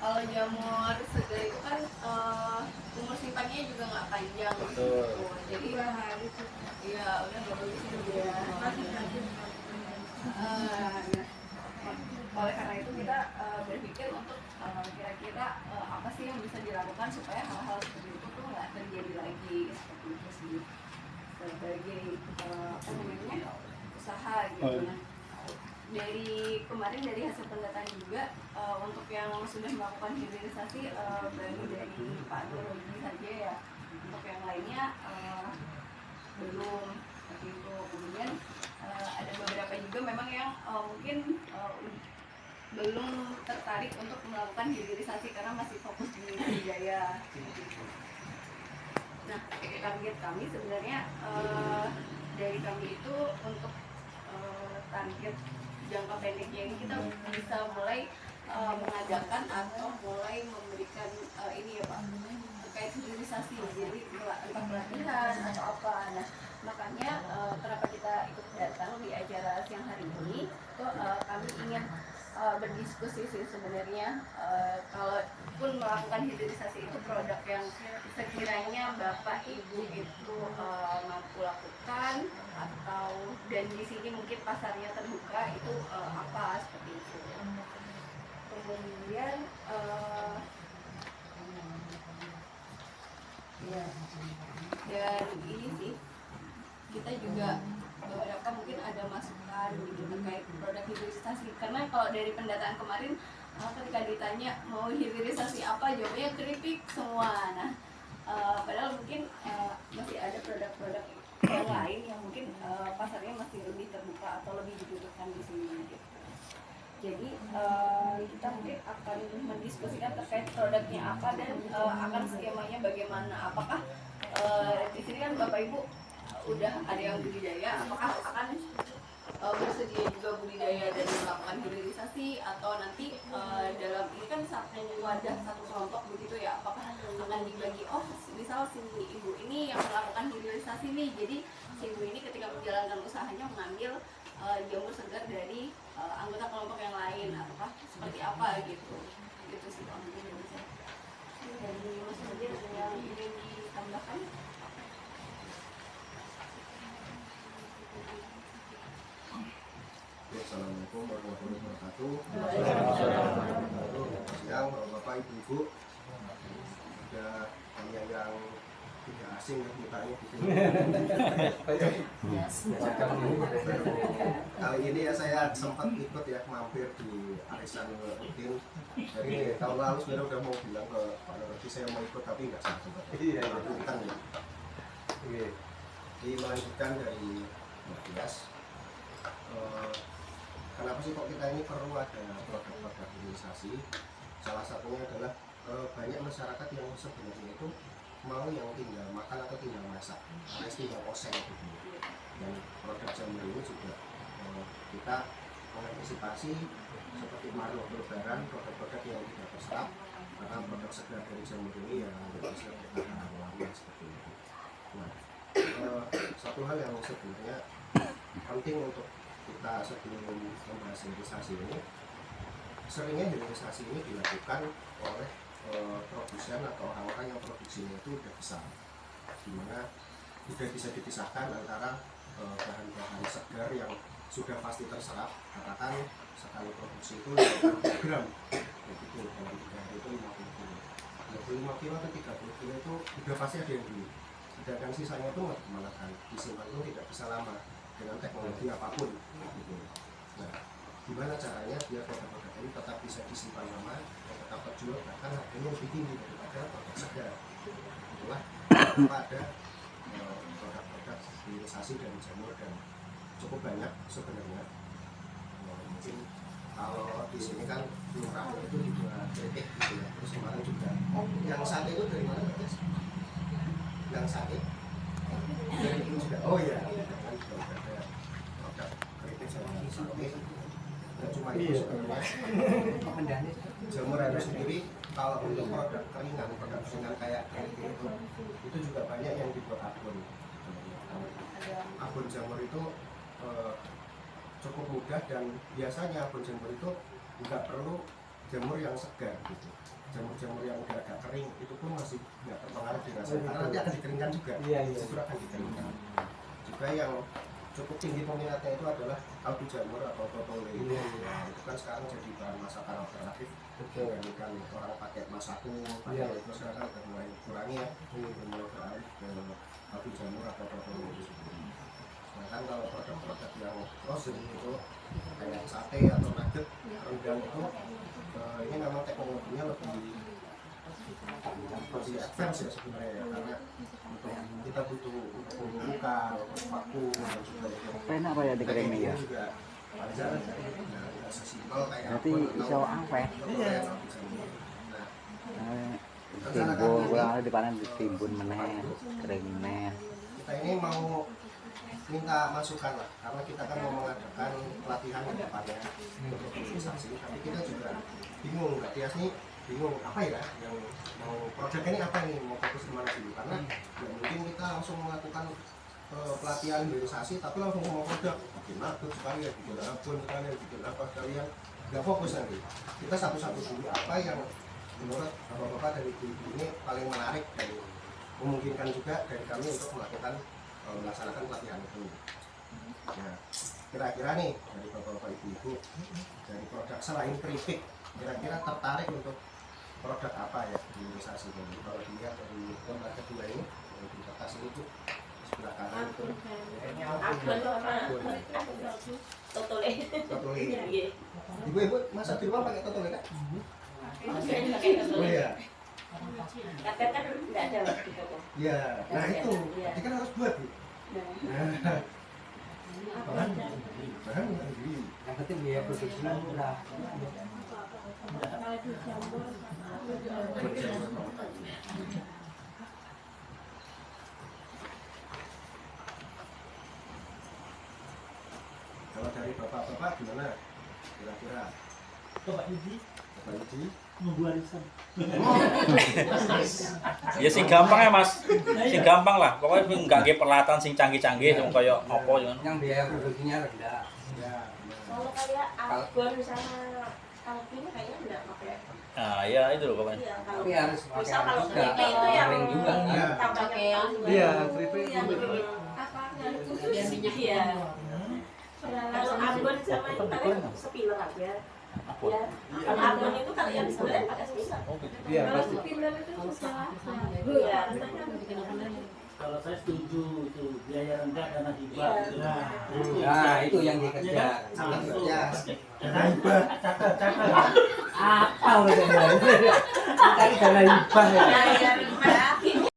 Kalau jamur segar itu kan umur simpannya juga nggak panjang gitu. Jadi ya udah bagus juga ya. Oleh karena itu kita berpikir untuk kira-kira apa sih yang bisa dilakukan supaya hal-hal seperti itu tuh nggak terjadi lagi seperti itu sih, sebagai apa namanya usaha gitu. Nah, dari kemarin dari hasil pendataan juga untuk yang sudah melakukan hilirisasi baru dari Pak Nurudi saja ya, untuk yang lainnya belum seperti itu. Kemudian ada beberapa juga memang yang mungkin belum tertarik untuk melakukan hilirisasi karena masih fokus di budidaya. Nah, target kami sebenarnya dari kami itu untuk target jangka pendeknya ini kita bisa mulai mengadakan atau mulai memberikan ini ya Pak, terkait hilirisasi, jadi entah pelatihan atau apa. Nah, makanya kenapa kita ikut datang di acara siang hari ini itu kami ingin berdiskusi sih sebenarnya. Kalau pun melakukan hilirisasi itu produk yang sekiranya Bapak Ibu itu mampu lakukan, atau dan di sini mungkin pasarnya terbuka itu apa seperti itu. Kemudian ya, dan ini sih kita juga beberapa mungkin ada masukan gitu terkait produk hilirisasi, karena kalau dari pendataan kemarin ketika ditanya mau hilirisasi apa, jawabnya keripik semua. Nah, padahal mungkin masih ada produk-produk yang lain yang mungkin pasarnya masih lebih terbuka atau lebih dibutuhkan di sini gitu. Jadi kita mungkin akan mendiskusikan terkait produknya apa dan akan skemanya bagaimana. Apakah di sini kan Bapak Ibu udah ada yang budidaya, apakah akan bersedia juga budidaya dan melakukan hilirisasi, atau nanti dalam ini kan satu wadah, satu kelompok begitu ya, apakah akan dibagi, oh misal si ibu ini yang melakukan hilirisasi nih, jadi si ibu ini ketika menjalankan usahanya mengambil jamur segar dari anggota kelompok yang lain, ataukah seperti apa gitu. Gitu sih Pak, mungkin dari saya. Dari Mas Nadir ada yang ingin ditambahkan? Assalamualaikum warahmatullahi wabarakatuh. Siang Bapak Ibu, ada kalian yang tidak asing mukanya di sini. Kali ini ya saya sempat ikut ya mampir di arisan rutin. Jadi tahun lalu sebenarnya udah mau bilang ke Pak Nurudi saya mau ikut, tapi nggak sempat. Iya, lanjutkan ya. Jadi melanjutkan dari Mbak Dias. Kenapa sih kok kita ini perlu ada produk-produk hilirisasi? Salah satunya adalah banyak masyarakat yang sebenarnya itu mau yang tinggal makan atau tinggal masak, alias tinggal oseng gitu. Dan produk jamur ini juga kita mengantisipasi seperti marlow lebaran, produk-produk yang tidak terserap, karena produk segar dari jamur ini yang bisa bertahan lama seperti itu. Nah, satu hal yang sebenarnya penting untuk kita sebelum membahas hilirisasi ini, seringnya hilirisasi ini dilakukan oleh produsen atau orang-orang yang produksinya itu udah besar, dimana sudah bisa dipisahkan antara bahan-bahan segar yang sudah pasti terserap, katakan sekali produksi itu 50 gram begitu, dalam 3 hari itu 50 kilo 25 kilo atau 30 kilo itu udah pasti ada yang beli, sedangkan sisanya itu nggak kemana kan, disimpan itu tidak bisa lama dengan teknologi apapun gitu. Nah, gimana caranya biar produk-produk ini tetap bisa disimpan lama dan tetap terjual, bahkan harganya lebih tinggi daripada produk segar. Itulah kenapa ada produk-produk hilirisasi dari jamur, dan cukup banyak sebenarnya. Mungkin kalau di sini kan lurahnya itu juga kritik gitu ya. Terus kemarin juga yang sate itu dari mana guys? Yang sate dari itu juga. Oh iya, kan juga ada produk kritik sama sate. Dan cuma itu sebenarnya jamur itu sendiri kalau untuk produk keringan kayak itu juga banyak yang dibuat abon. Abon jamur itu cukup mudah, dan biasanya abon jamur itu nggak perlu jamur yang segar gitu. Jamur-jamur yang udah agak kering itu pun masih nggak terpengaruh dirasa karena nanti akan dikeringkan juga. Justru akan dikeringkan. Juga yang cukup tinggi peminatnya itu adalah kaldu jamur atau totole. Nah, itu kan sekarang jadi bahan masakan alternatif dibandingkan orang pakai masaku, pakai itu sekarang udah mulai kurangi ya, udah mulai beralih ke kaldu jamur atau totole itu. Sedangkan kalau produk-produk yang frozen itu kayak sate atau nugget, rendang itu ini memang teknologinya lebih advance ya sebenarnya ya, karena untuk kita butuh untuk pembukaan, untuk vakum dan juga Enak apa ya dikeringnya ya? juga wajar nggak sesimpel kayak Berarti iso awet. Iya. Timbun kurang lebih dipanen ditimbun meneh, kering meneh. Kita ini mau minta masukan lah, karena kita kan mau mengadakan pelatihan ke depannya untuk hilirisasi, tapi kita juga bingung, Mbak Tias nih bingung apa ya yang mau produknya ini apa nih, mau fokus kemana dulu, karena nggak mungkin kita langsung melakukan pelatihan hilirisasi tapi langsung mau produk bikin nugget sekalian, bikin abon sekalian, bikin apa sekalian, nggak fokus nanti. Kita satu-satu dulu apa yang menurut bapak-bapak dari ibu ini paling menarik dan memungkinkan juga dari kami untuk melakukan melaksanakan pelatihan itu. Nah, kira-kira nih dari bapak-bapak ibu-ibu dari produk selain keripik, kira-kira tertarik untuk produk apa ya hilirisasi ini? Kalau dilihat dari gambar kedua ini, di kertas ini tuh di sebelah kanan itu Totole. totole. Iya. Ibu-ibu masa di rumah pakai totole kan? Oh iya. Kakek kan nggak ada waktu itu. Iya. Nah itu, ini kan harus buat Bu. Nah, bahan beli. Yang penting biaya produksinya murah. Kalau dari bapak-bapak gimana? Kira-kira? Bapak Yudi Bapak Yudi? nunggu arisan. Ya sing gampang ya Mas. Sing gampang lah. Pokoknya enggak nggih peralatan sing canggih-canggih sing kaya apa ngono. Yang biaya produksinya rendah. Ya, Kalau kayak abon sama kalbin kayaknya nggak pakai. Nah, ya itu loh pokoknya. Iya, kalau Tapi harus misal pakai kalau juga. keripik itu yang Kering juga. Iya. tambahnya kaldu. Iya, keripik. Yang apa yang khusus? Iya. Kalau abon sama itu paling sepiler aja. Ya, kalau abon itu kalau yang sebenarnya pakai sepiler. Iya, pasti. Sepiler itu susah. Iya. Kalau saya setuju itu biaya rendah dana hibah. Iya. Gitu. Nah, itu yang dikejar. ya. Apa udah cari dana hibah ya? Iya, iya.